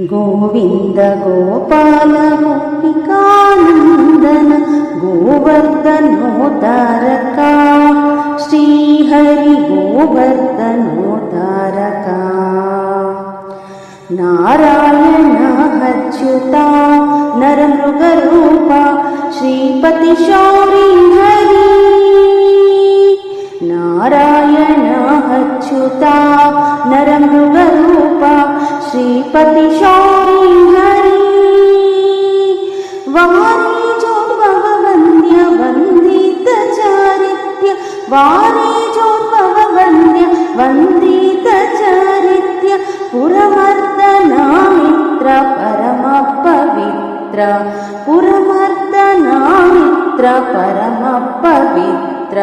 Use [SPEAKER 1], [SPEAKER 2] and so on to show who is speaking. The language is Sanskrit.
[SPEAKER 1] गोविन्द गोपाल गोपिकानन्दन गोवर्धनोद्धारका श्रीहरि गोवर्धनोद्धारका नारायण अच्युता नरमृगरूपा श्रीपति शौरी हरि नारायण अच्युता नरमृगरूपा श्रीपति शौरी हरि वारिजोद्भववन्द्य वन्दित चारित्य वारिजोद्भववन्द्य वन्दित चारित्य पुरमर्दना मित्र परम पवित्र पुरमर्दना मित्र परम पवित्र